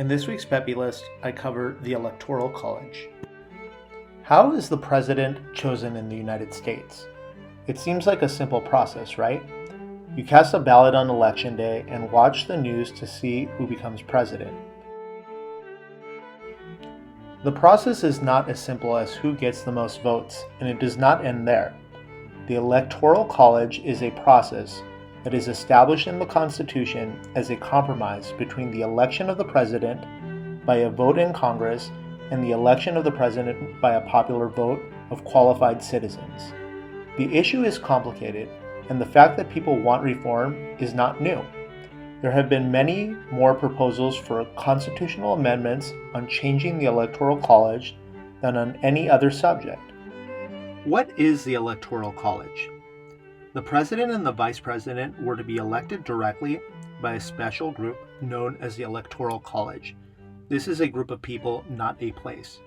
In this week's Peppy List, I cover the Electoral College. How is the president chosen in the United States? It seems like a simple process, right? You cast a ballot on election day and watch the news to see who becomes president. The process is not as simple as who gets the most votes, and it does not end there. The Electoral College is a process that is established in the Constitution as a compromise between the election of the president by a vote in Congress and the election of the president by a popular vote of qualified citizens. The issue is complicated, and the fact that people want reform is not new. There have been many more proposals for constitutional amendments on changing the Electoral College than on any other subject. What is the Electoral College? The president and the vice president were to be elected directly by a special group known as the Electoral College. This is a group of people, not a place.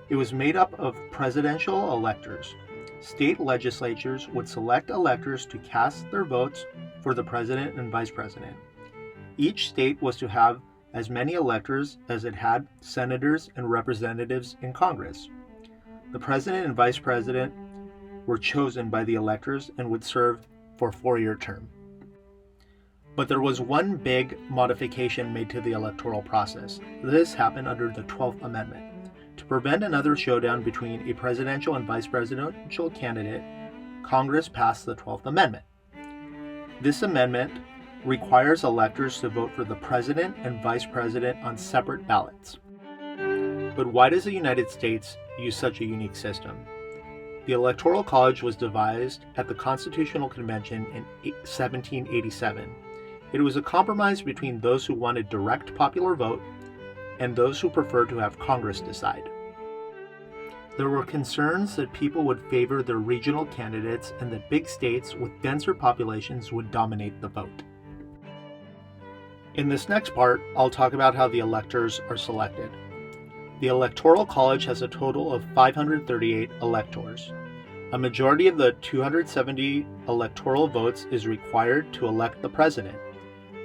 It was made up of presidential electors. State legislatures would select electors to cast their votes for the president and vice president. Each state was to have as many electors as it had senators and representatives in Congress. The president and vice president were chosen by the electors and would serve for a 4-year term. But there was one big modification made to the electoral process. This happened under the 12th Amendment. To prevent another showdown between a presidential and vice presidential candidate, Congress passed the 12th Amendment. This amendment requires electors to vote for the president and vice president on separate ballots. But why does the United States use such a unique system? The Electoral College was devised at the Constitutional Convention in 1787. It was a compromise between those who wanted direct popular vote and those who preferred to have Congress decide. There were concerns that people would favor their regional candidates and that big states with denser populations would dominate the vote. In this next part, I'll talk about how the electors are selected. The Electoral College has a total of 538 electors. A majority of the 270 electoral votes is required to elect the president.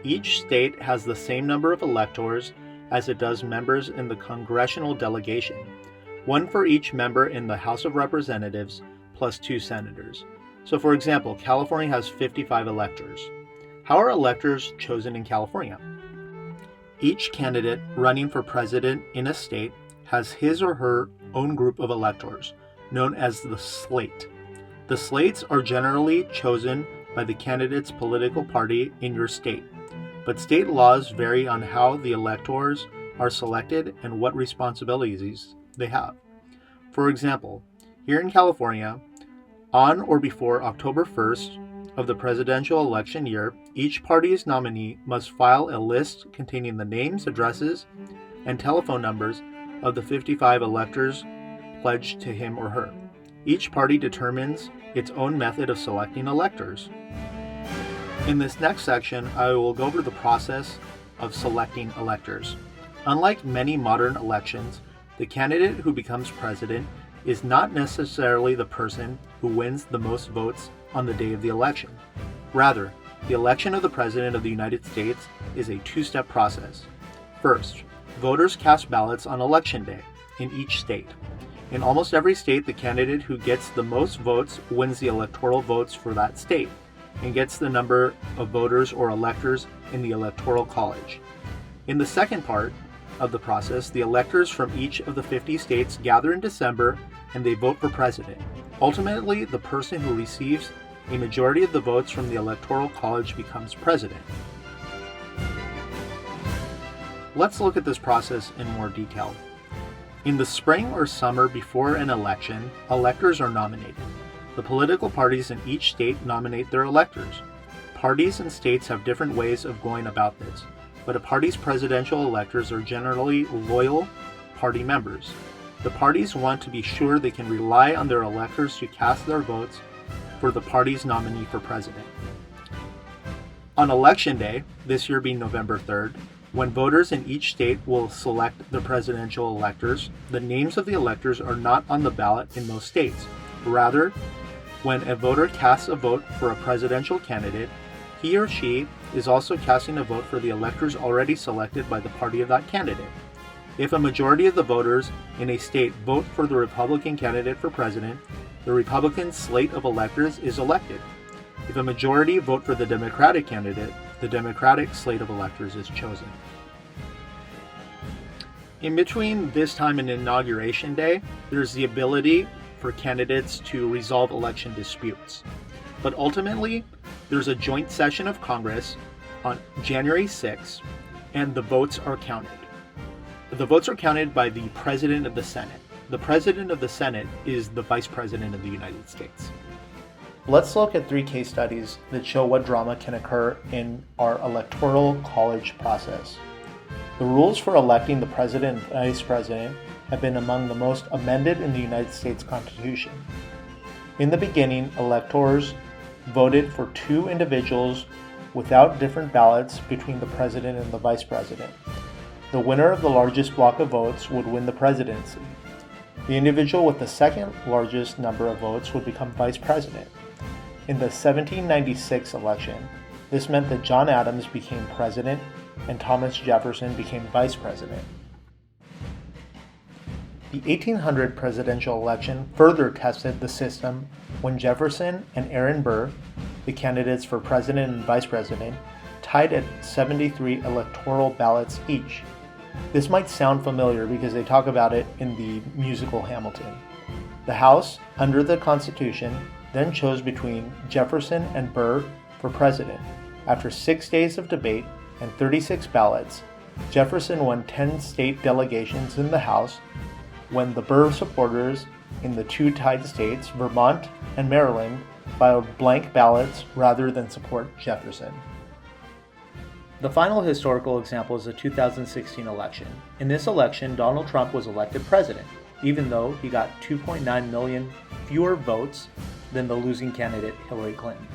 Each state has the same number of electors as it does members in the congressional delegation, one for each member in the House of Representatives plus 2 senators. So for example, California has 55 electors. How are electors chosen in California? Each candidate running for president in a state has his or her own group of electors, known as the slate. The slates are generally chosen by the candidate's political party in your state, but state laws vary on how the electors are selected and what responsibilities they have. For example, here in California, on or before October 1st of the presidential election year, each party's nominee must file a list containing the names, addresses, and telephone numbers of the 55 electors pledged to him or her. Each party determines its own method of selecting electors. In this next section, I will go over the process of selecting electors. Unlike many modern elections, the candidate who becomes president is not necessarily the person who wins the most votes on the day of the election. Rather, the election of the President of the United States is a 2-step process. First, voters cast ballots on election day in each state. In almost every state, the candidate who gets the most votes wins the electoral votes for that state and gets the number of voters or electors in the Electoral College. In the second part of the process, the electors from each of the 50 states gather in December and they vote for president. Ultimately, the person who receives a majority of the votes from the Electoral College becomes president. Let's look at this process in more detail. In the spring or summer before an election, electors are nominated. The political parties in each state nominate their electors. Parties and states have different ways of going about this, but a party's presidential electors are generally loyal party members. The parties want to be sure they can rely on their electors to cast their votes for the party's nominee for president. On election day, this year being November 3rd, when voters in each state will select the presidential electors, the names of the electors are not on the ballot in most states. Rather, when a voter casts a vote for a presidential candidate, He or she is also casting a vote for the electors already selected by the party of that candidate. If a majority of the voters in a state vote for the Republican candidate for president, the Republican slate of electors is elected. If a majority vote for the Democratic candidate, the Democratic slate of electors is chosen. In between this time and Inauguration Day, there's the ability for candidates to resolve election disputes. But ultimately, there's a joint session of Congress on January 6th, and the votes are counted. The votes are counted by the President of the Senate. The President of the Senate is the Vice President of the United States. Let's look at 3 case studies that show what drama can occur in our Electoral College process. The rules for electing the President and Vice President have been among the most amended in the United States Constitution. In the beginning, electors voted for 2 individuals without different ballots between the President and the Vice President. The winner of the largest block of votes would win the presidency. The individual with the second largest number of votes would become Vice President. In the 1796 election, this meant that John Adams became President and Thomas Jefferson became Vice President. The 1800 presidential election further tested the system when Jefferson and Aaron Burr, the candidates for President and Vice President, tied at 73 electoral ballots each. This might sound familiar because they talk about it in the musical Hamilton. The House, under the Constitution, then chose between Jefferson and Burr for president. After 6 days of debate and 36 ballots, Jefferson won 10 state delegations in the House when the Burr supporters in the 2 tied states, Vermont and Maryland, filed blank ballots rather than support Jefferson. The final historical example is the 2016 election. In this election, Donald Trump was elected president, even though he got 2.9 million fewer votes than the losing candidate Hillary Clinton.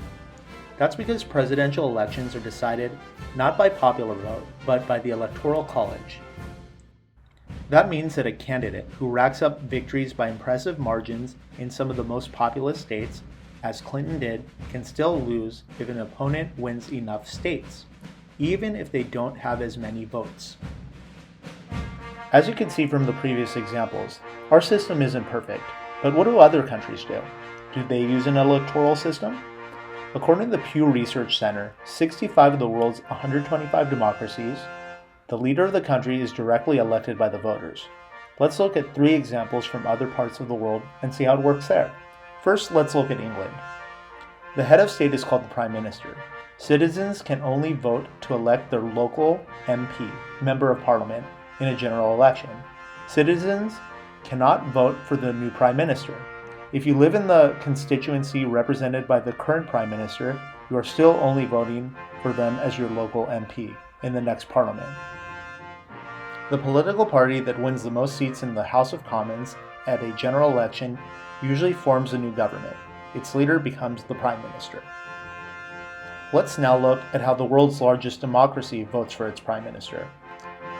That's because presidential elections are decided not by popular vote, but by the Electoral College. That means that a candidate who racks up victories by impressive margins in some of the most populous states, as Clinton did, can still lose if an opponent wins enough states, even if they don't have as many votes. As you can see from the previous examples, our system isn't perfect, but what do other countries do? Do they use an electoral system? According to the Pew Research Center, 65 of the world's 125 democracies, the leader of the country is directly elected by the voters. Let's look at 3 examples from other parts of the world and see how it works there. First, let's look at England. The head of state is called the Prime Minister. Citizens can only vote to elect their local MP, Member of Parliament, in a general election. Citizens cannot vote for the new Prime Minister. If you live in the constituency represented by the current Prime Minister, you are still only voting for them as your local MP in the next Parliament. The political party that wins the most seats in the House of Commons at a general election usually forms a new government. Its leader becomes the Prime Minister. Let's now look at how the world's largest democracy votes for its Prime Minister.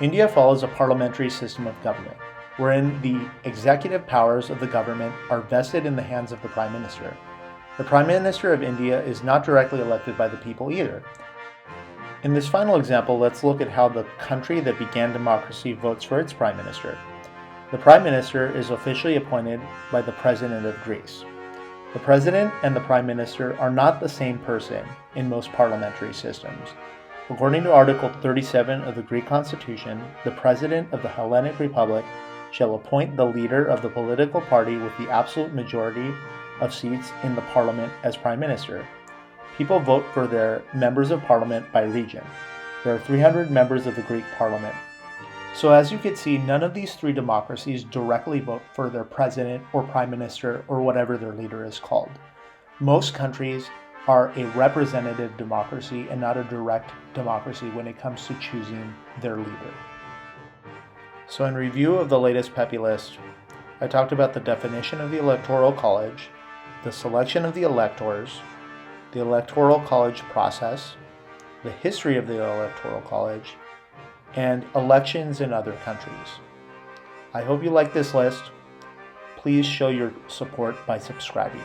India follows a parliamentary system of government, wherein the executive powers of the government are vested in the hands of the Prime Minister. The Prime Minister of India is not directly elected by the people either. In this final example, let's look at how the country that began democracy votes for its Prime Minister. The Prime Minister is officially appointed by the President of Greece. The President and the Prime Minister are not the same person in most parliamentary systems. According to Article 37 of the Greek Constitution, the President of the Hellenic Republic shall appoint the leader of the political party with the absolute majority of seats in the parliament as Prime Minister. People vote for their members of parliament by region. There are 300 members of the Greek parliament. So as you can see, none of these 3 democracies directly vote for their president or prime minister or whatever their leader is called. Most countries are a representative democracy and not a direct democracy when it comes to choosing their leader. So in review of the latest Peppy List, I talked about the definition of the Electoral College, the selection of the electors, the Electoral College process, the history of the Electoral College, and elections in other countries. I hope you like this list. Please show your support by subscribing.